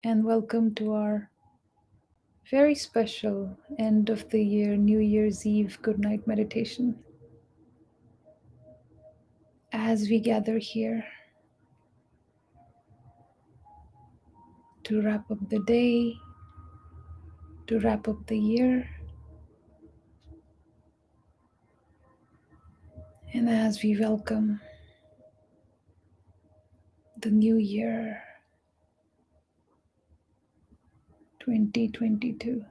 and welcome to our very special end of the year, New Year's Eve good night meditation. As we gather here to wrap up the day, to wrap up the year, and as we welcome the new year 2022.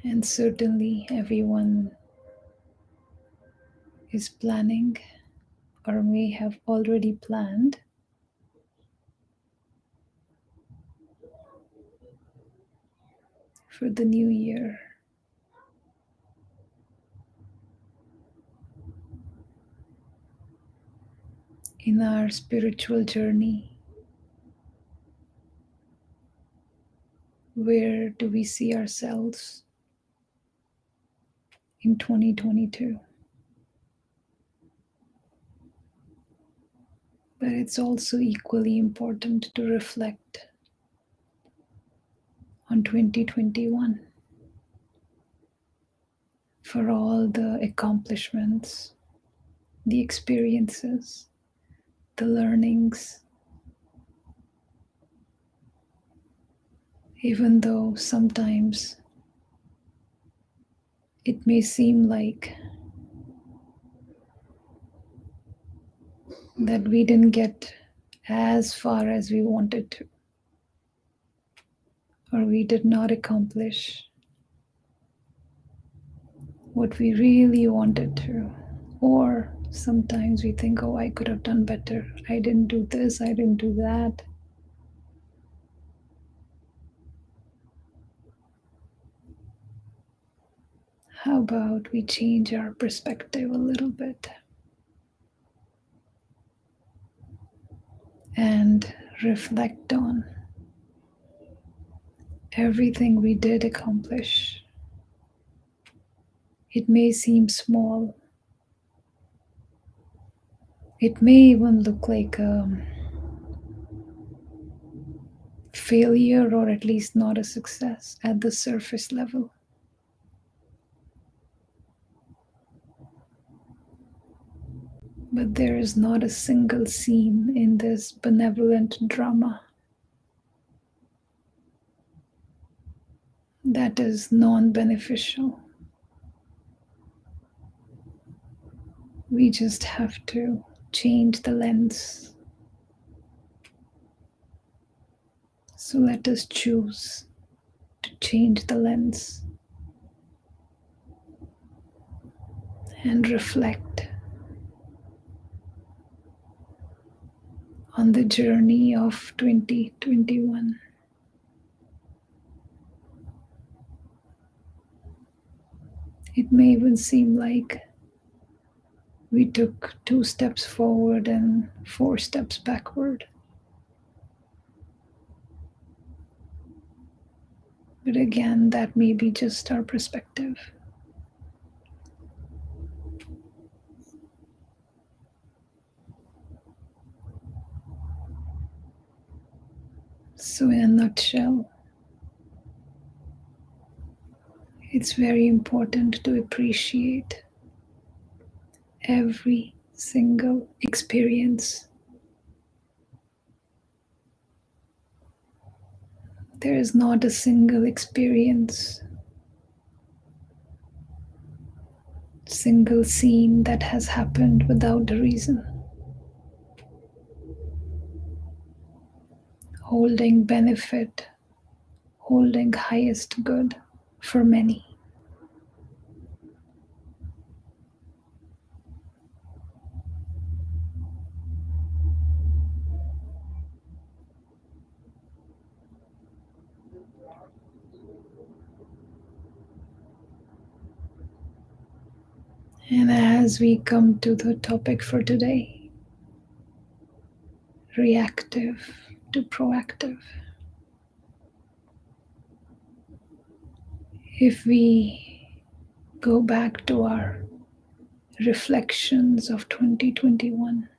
And certainly everyone is planning or may have already planned for the new year. In our spiritual journey, where do we see ourselves in 2022? But it's also equally important to reflect on 2021 for all the accomplishments, the experiences, the learnings. Even though sometimes it may seem like that we didn't get as far as we wanted to, or we did not accomplish what we really wanted to, or sometimes we think, oh, I could have done better. I didn't do this, I didn't do that. How about we change our perspective a little bit and reflect on everything we did accomplish? It may seem small. It may even look like a failure, or at least not a success at the surface level. But there is not a single scene in this benevolent drama that is non-beneficial. We just have to change the lens. So let us choose to change the lens and reflect on the journey of 2021. It may even seem like we took 2 steps forward and 4 steps backward. But again, that may be just our perspective. So in a nutshell, it's very important to appreciate every single experience. There is not a single experience, single scene that has happened without a reason, holding benefit, holding highest good for many. And as we come to the topic for today, reactive to proactive, if we go back to our reflections of 2021,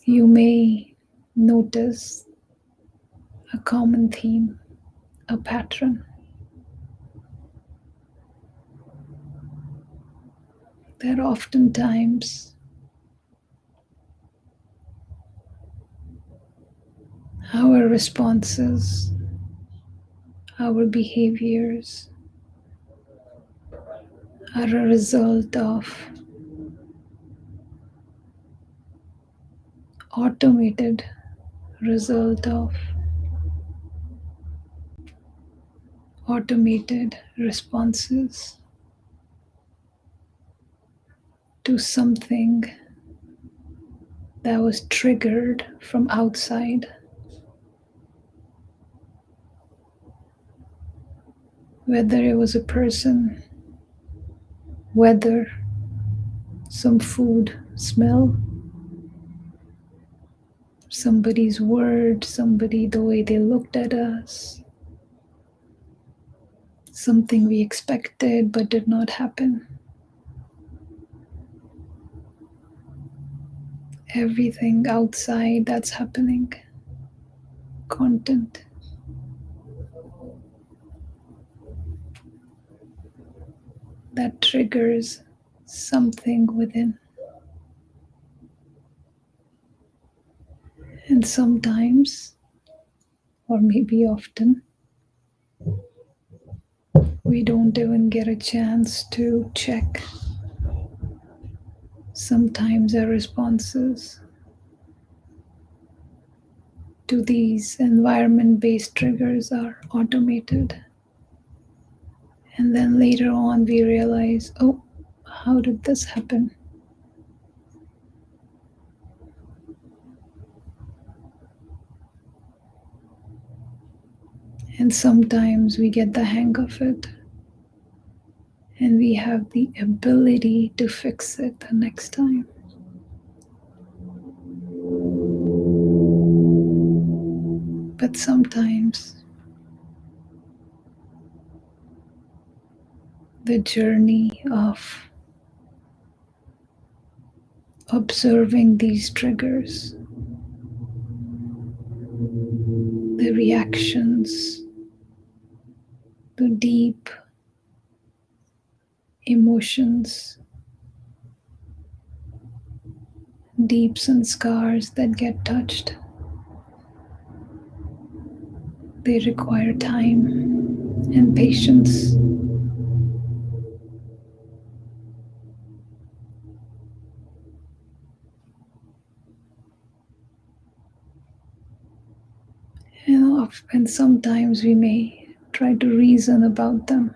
you may notice a common theme, a pattern, that oftentimes our responses, our behaviors are a result of automated result of automated responses to something that was triggered from outside, whether it was a person, weather, some food smell, somebody's word, somebody, the way they looked at us, something we expected but did not happen. Everything outside that's happening, content. That triggers something within. And sometimes, or maybe often, we don't even get a chance to check. Sometimes our responses to these environment based triggers are automated. And then later on, we realize, oh, how did this happen? And sometimes we get the hang of it and we have the ability to fix it the next time. But sometimes the journey of observing these triggers, the reactions, the deep emotions, deeps and scars that get touched, they require time and patience. And sometimes we may try to reason about them.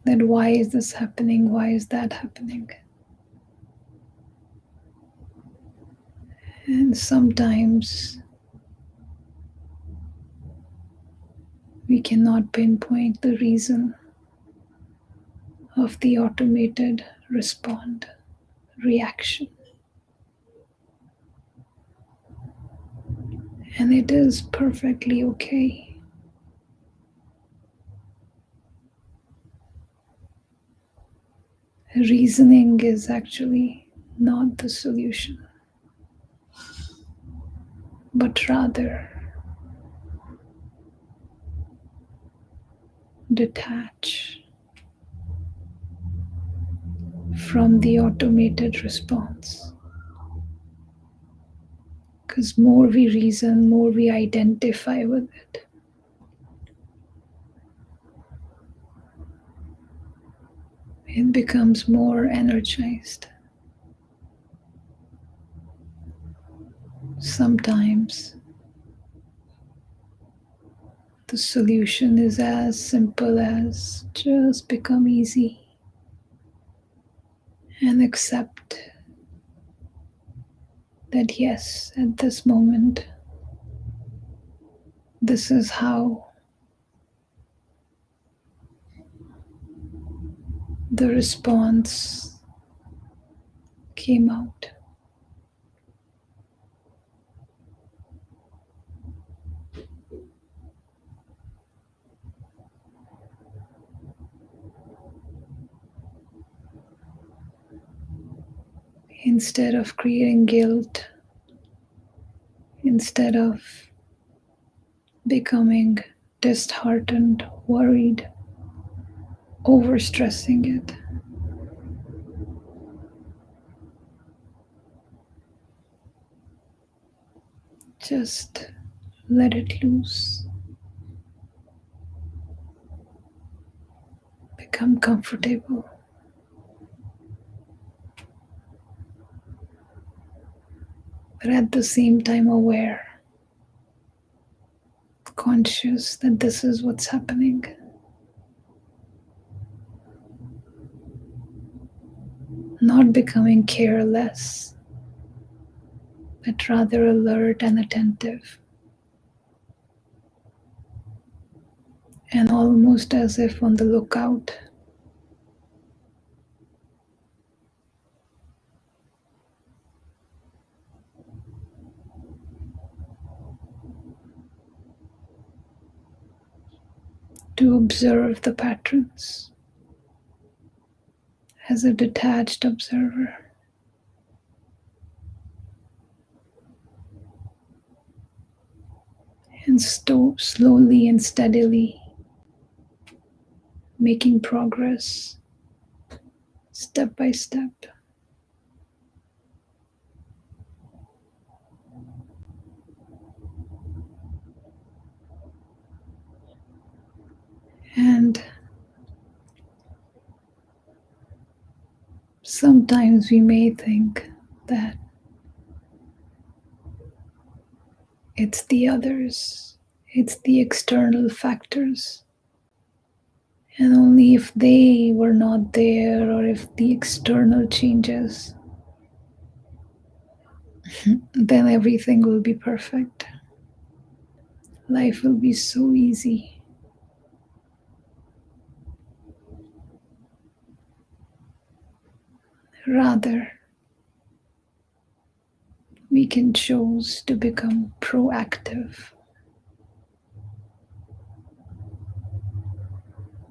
That why is this happening? Why is that happening? And sometimes we cannot pinpoint the reason of the automated reaction. And it is perfectly okay. Reasoning is actually not the solution, but rather detach from the automated response. Because more we reason, more we identify with it. It becomes more energized. Sometimes the solution is as simple as just become easy and accept that yes, at this moment, this is how the response came out. Instead of creating guilt, instead of becoming disheartened, worried, overstressing it, just let it loose. Become comfortable. But at the same time aware, conscious that this is what's happening. Not becoming careless, but rather alert and attentive. And almost as if on the lookout. To observe the patterns as a detached observer. And slowly and steadily making progress step by step. And sometimes we may think that it's the others, it's the external factors. And only if they were not there, or if the external changes, then everything will be perfect. Life will be so easy. Rather, we can choose to become proactive,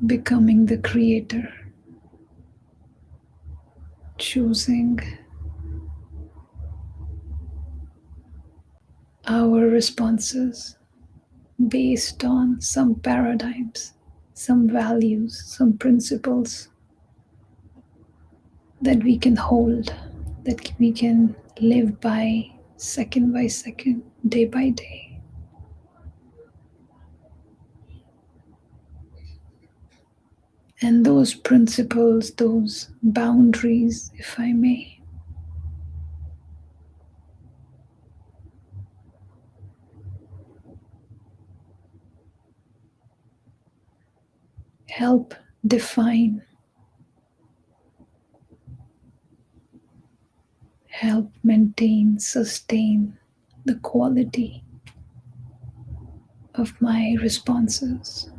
becoming the creator, choosing our responses based on some paradigms, some values, some principles that we can hold, that we can live by second, day by day. And those principles, those boundaries, if I may, help define, help maintain, sustain the quality of my responses.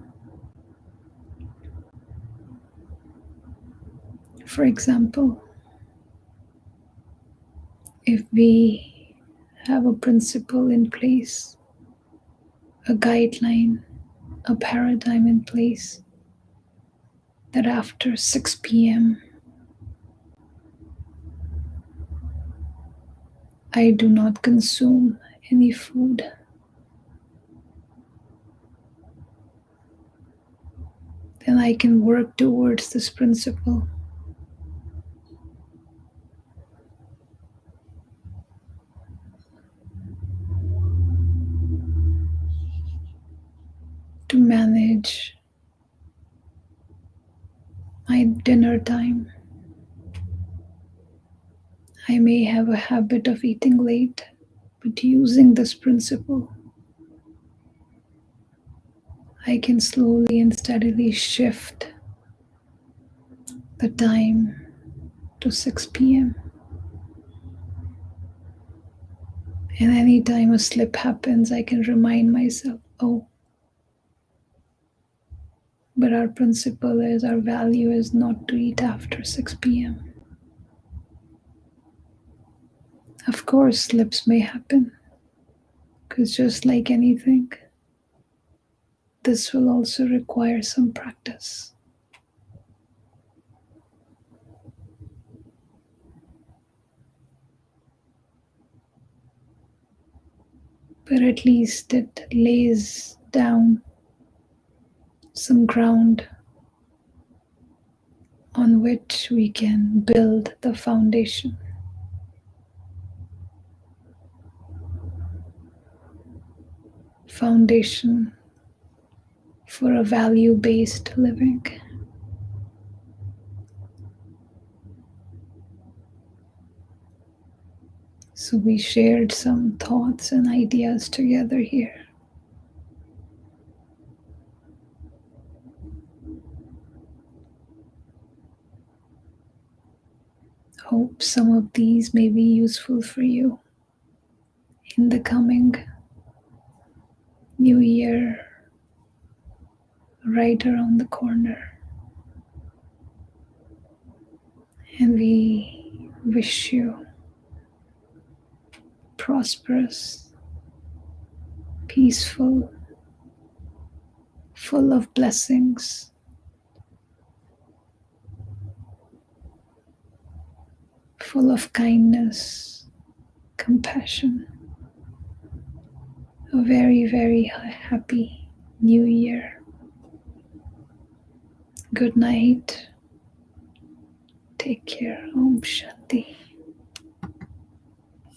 For example, if we have a principle in place, a guideline, a paradigm in place, that after 6 p.m. I do not consume any food. Then I can work towards this principle. To manage my dinner time. I may have a habit of eating late, but using this principle, I can slowly and steadily shift the time to 6 p.m. And anytime a slip happens, I can remind myself, oh, but our principle is, our value is not to eat after 6 p.m. Of course, slips may happen, because just like anything, this will also require some practice. but at least it lays down some ground on which we can build the foundation. Foundation for a value-based living. So we shared some thoughts and ideas together here. Hope some of these may be useful for you in the coming new year, right around the corner. And we wish you prosperous, peaceful, full of blessings, full of kindness, compassion. A very, very happy new year. Good night. Take care. Om Shanti.